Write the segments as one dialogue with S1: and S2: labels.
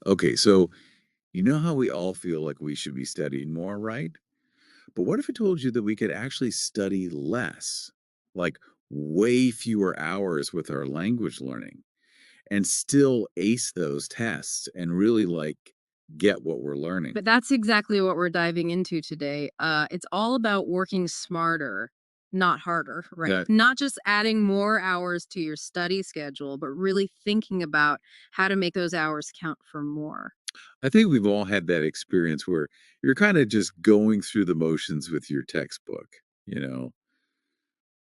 S1: Okay, so you know how we all feel like we should be studying more, right? But what if I told you that we could actually study less, like way fewer hours with our language learning, and still ace those tests and really get what we're learning?
S2: But that's exactly what we're diving into today. It's all about working smarter, not harder, right?
S1: That
S2: Not just adding more hours to your study schedule, but really thinking about how to make those hours count for more.
S1: I think we've all had that experience where you're kind of just going through the motions with your textbook, you know,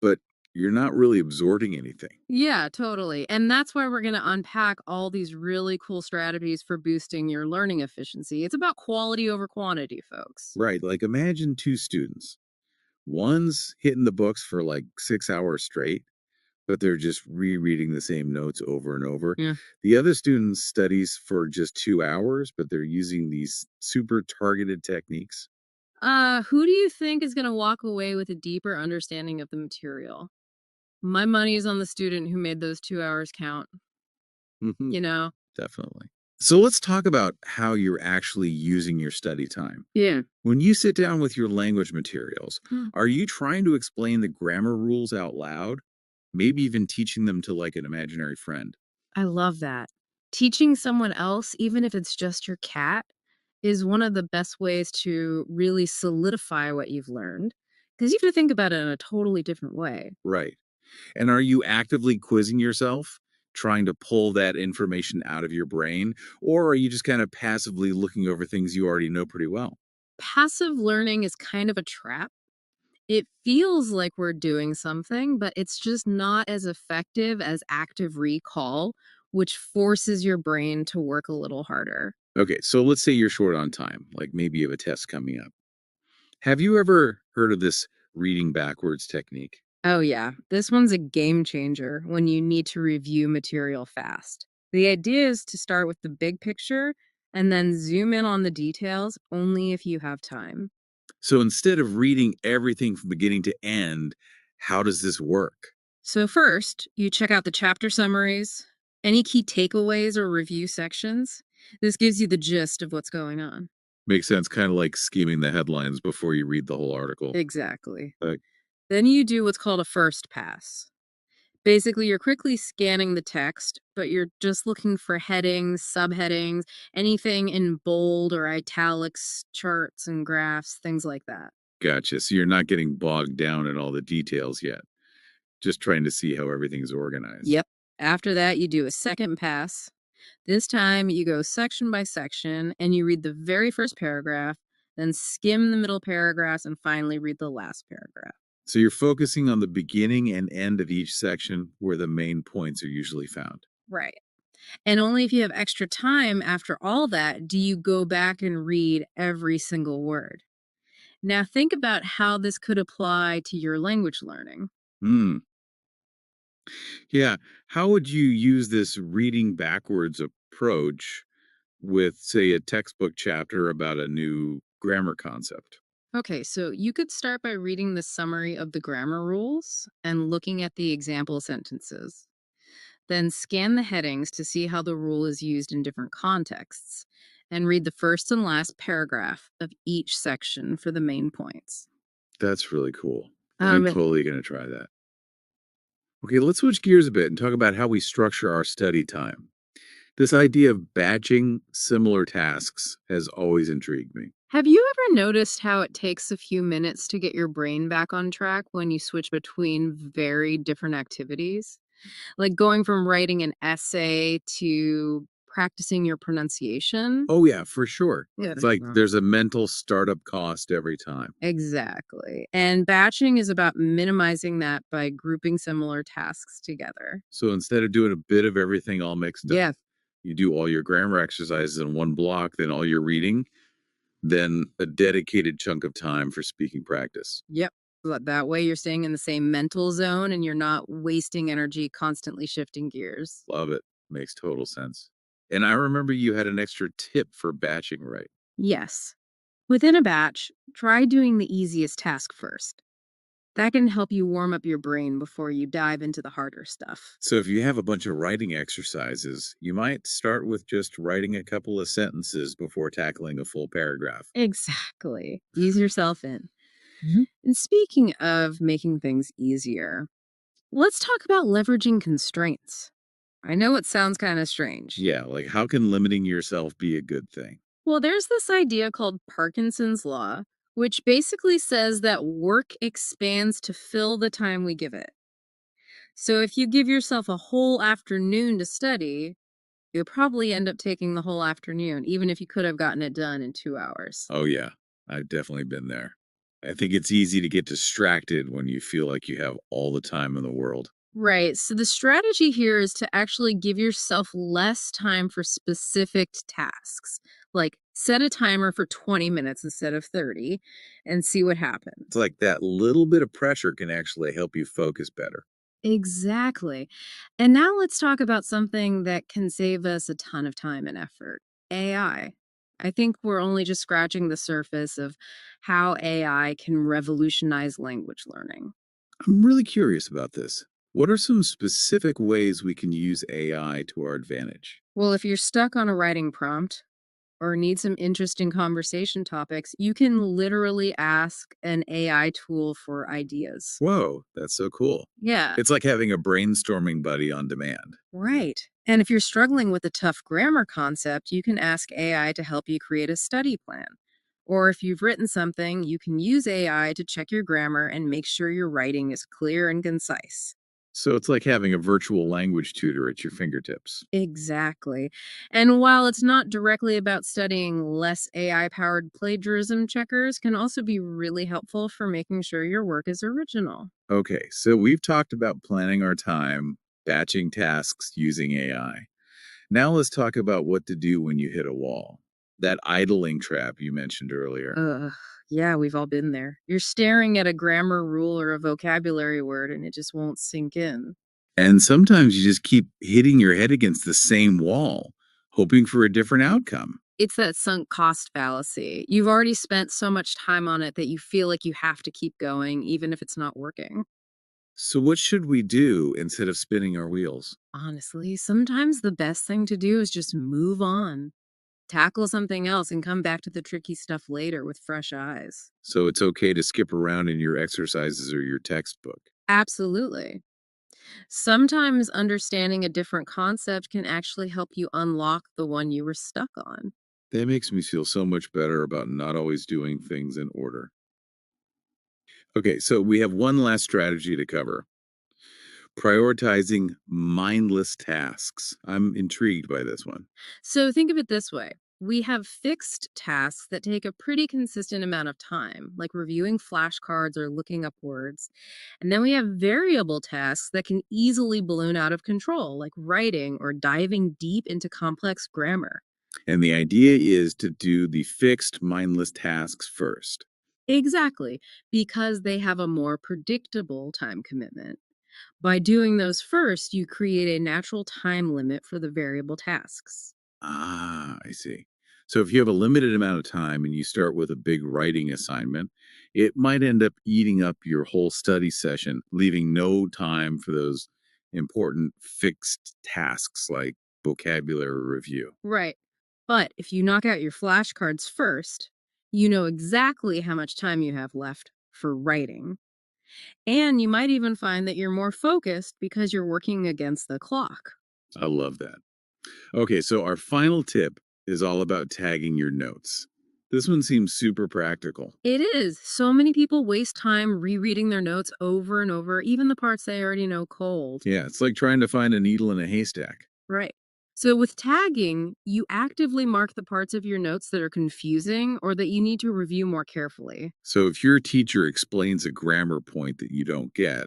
S1: but you're not really absorbing anything.
S2: Yeah, totally. And that's why we're going to unpack all these really cool strategies for boosting your learning efficiency. It's about quality over quantity, folks.
S1: Right. Like imagine two students. One's hitting the books for like 6 hours straight, but they're just rereading the same notes over and over.
S2: Yeah.
S1: The other student studies for just 2 hours, but they're using these super targeted techniques.
S2: Who do you think is going to walk away with a deeper understanding of the material? My money is on the student who made those 2 hours count,
S1: Hmm.
S2: you know?
S1: Definitely. So let's talk about how you're actually using your study time.
S2: Yeah.
S1: When you sit down with your language materials,
S2: Hmm.
S1: are you trying to explain the grammar rules out loud? Maybe even teaching them to like an imaginary friend?
S2: I love that. Teaching someone else, even if it's just your cat, is one of the best ways to really solidify what you've learned. Because you have to think about it in a totally different way.
S1: Right. And are you actively quizzing yourself, trying to pull that information out of your brain? Or are you just kind of passively looking over things you already know pretty well?
S2: Passive learning is kind of a trap. It feels like we're doing something, but it's just not as effective as active recall, which forces your brain to work a little harder.
S1: Okay, so let's say you're short on time, like maybe you have a test coming up. Have you ever heard of this reading backwards technique?
S2: Oh, yeah. This one's a game changer when you need to review material fast. The idea is to start with the big picture and then zoom in on the details only if you have time.
S1: So instead of reading everything from beginning to end, how does this work?
S2: So, first, you check out the chapter summaries, any key takeaways or review sections. This gives you the gist of what's going on.
S1: Makes sense, kind of like skimming the headlines before you read the whole article.
S2: Exactly.
S1: Like,
S2: Then you do what's called a first pass. Basically, you're quickly scanning the text, but you're just looking for headings, subheadings, anything in bold or italics, charts and graphs, things like that.
S1: gotcha. So you're not getting bogged down in all the details yet, just trying to see how everything's organized.
S2: Yep. After that, you do a second pass. This time, you go section by section and you read the very first paragraph, then skim the middle paragraphs, and finally read the last paragraph.
S1: So you're focusing on the beginning and end of each section where the main points are usually found.
S2: Right. And only if you have extra time after all that do you go back and read every single word. Now, think about how this could apply to your language learning.
S1: Hmm. Yeah. How would you use this reading backwards approach with, say, a textbook chapter about a new grammar concept?
S2: Okay, so you could start by reading the summary of the grammar rules and looking at the example sentences. Then scan the headings to see how the rule is used in different contexts, and read the first and last paragraph of each section for the main points.
S1: That's really cool. I'm
S2: Um,
S1: totally going to try that. Okay, let's switch gears a bit and talk about how we structure our study time. This idea of batching similar tasks has always intrigued me.
S2: have you ever noticed how it takes a few minutes to get your brain back on track when you switch between very different activities? Like going from writing an essay to practicing your pronunciation?
S1: Oh, yeah, for sure.
S2: Yeah.
S1: It's like there's a mental startup cost every time.
S2: Exactly. And batching is about minimizing that by grouping similar tasks together.
S1: So instead of doing a bit of everything all mixed up,
S2: Yeah.
S1: you do all your grammar exercises in one block, then all your reading, then a dedicated chunk of time for speaking practice.
S2: Yep. That way you're staying in the same mental zone and you're not wasting energy constantly shifting gears.
S1: Love it. Makes total sense. And I remember you had an extra tip for batching right.
S2: Yes. Within a batch, try doing the easiest task first. That can help you warm up your brain before you dive into the harder stuff.
S1: So, if you have a bunch of writing exercises, you might start with just writing a couple of sentences before tackling a full paragraph.
S2: Exactly. Ease yourself in.
S1: Mhm.
S2: And speaking of making things easier, let's talk about leveraging constraints. I know it sounds kind of strange.
S1: Yeah, like how can limiting yourself be a good thing?
S2: Well, there's this idea called Parkinson's Law, which basically says that work expands to fill the time we give it. So if you give yourself a whole afternoon to study, you'll probably end up taking the whole afternoon, even if you could have gotten it done in 2 hours.
S1: Oh, yeah, I've definitely been there. I think it's easy to get distracted when you feel like you have all the time in the world.
S2: Right. So the strategy here is to actually give yourself less time for specific tasks. Like set a timer for 20 minutes instead of 30 and see what
S1: It's
S2: happens.
S1: like that little bit of pressure can actually help you focus better.
S2: Exactly. And now let's talk about something that can save us a ton of time and effort. AI. I think we're only just scratching the surface of how AI can revolutionize language learning.
S1: I'm really curious about this. What are some specific ways we can use AI to our advantage?
S2: Well, if you're stuck on a writing prompt or need some interesting conversation topics, you can literally ask an AI tool for ideas.
S1: Whoa, that's so cool.
S2: Yeah,
S1: It's like having a brainstorming buddy on demand.
S2: right. And if you're struggling with a tough grammar concept, you can ask AI to help you create a study plan. Or if you've written something, you can use AI to check your grammar and make sure your writing is clear and concise.
S1: So it's like having a virtual language tutor at your fingertips.
S2: Exactly. And while it's not directly about studying, less AI powered plagiarism checkers can also be really helpful for making sure your work is original.
S1: Okay, so we've talked about planning our time, batching tasks using AI. Now let's talk about what to do when you hit a wall. That idling trap you mentioned earlier.
S2: Ugh. Yeah, we've all been there. You're staring at a grammar rule or a vocabulary word and it just won't sink in.
S1: And sometimes you just keep hitting your head against the same wall, hoping for a different outcome.
S2: It's that sunk cost fallacy. You've already spent so much time on it that you feel like you have to keep going, even if it's not working.
S1: So, what should we do instead of spinning our wheels?
S2: Honestly, sometimes the best thing to do is just move on. Tackle something else and come back to the tricky stuff later with fresh eyes.
S1: So, it's okay to skip around in your exercises or your textbook.
S2: Absolutely. Sometimes understanding a different concept can actually help you unlock the one you were stuck on.
S1: That makes me feel so much better about not always doing things in order. Okay, so we have one last strategy to cover: prioritizing mindless tasks. I'm intrigued by this one.
S2: So think of it this way. We have fixed tasks that take a pretty consistent amount of time, like reviewing flashcards or looking up words. And then we have variable tasks that can easily balloon out of control, like writing or diving deep into complex grammar.
S1: And the idea is to do the fixed mindless tasks first.
S2: Exactly, because they have a more predictable time commitment. By doing those first, you create a natural time limit for the variable tasks.
S1: Ah, I see. So if you have a limited amount of time and you start with a big writing assignment, it might end up eating up your whole study session, leaving no time for those important fixed tasks like vocabulary review.
S2: Right. But if you knock out your flashcards first, you know exactly how much time you have left for writing. And you might even find that you're more focused because you're working against the clock.
S1: I love that. Okay, so our final tip is all about tagging your notes. This one seems super practical.
S2: It is. So many people waste time rereading their notes over and over, even the parts they already know cold.
S1: Yeah, it's like trying to find a needle in a haystack.
S2: Right. So with tagging, you actively mark the parts of your notes that are confusing or that you need to review more carefully.
S1: So if your teacher explains a grammar point that you don't get,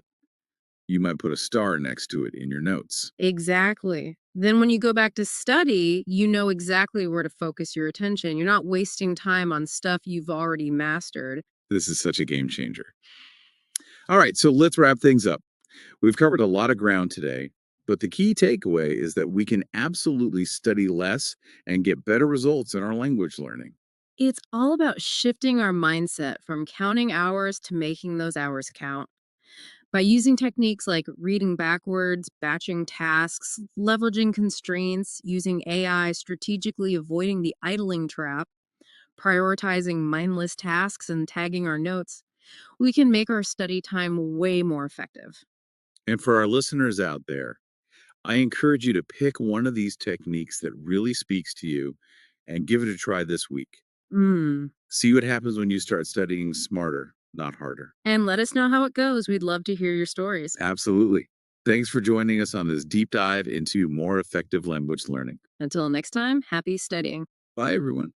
S1: you might put a star next to it in your notes.
S2: Exactly. Then when you go back to study, you know exactly where to focus your attention. You're not wasting time on stuff you've already mastered.
S1: This is such a game changer. All right, so let's wrap things up. We've covered a lot of ground today, but the key takeaway is that we can absolutely study less and get better results in our language learning.
S2: It's all about shifting our mindset from counting hours to making those hours count. By using techniques like reading backwards, batching tasks, leveraging constraints, using AI, strategically avoiding the idling trap, prioritizing mindless tasks, and tagging our notes, we can make our study time way more effective.
S1: And for our listeners out there, I encourage you to pick one of these techniques that really speaks to you and give it a try this week.
S2: Mm.
S1: See what happens when you start studying smarter, not harder.
S2: And let us know how it goes. We'd love to hear your stories.
S1: Absolutely. Thanks for joining us on this deep dive into more effective language learning.
S2: Until next time, happy studying.
S1: Bye, everyone.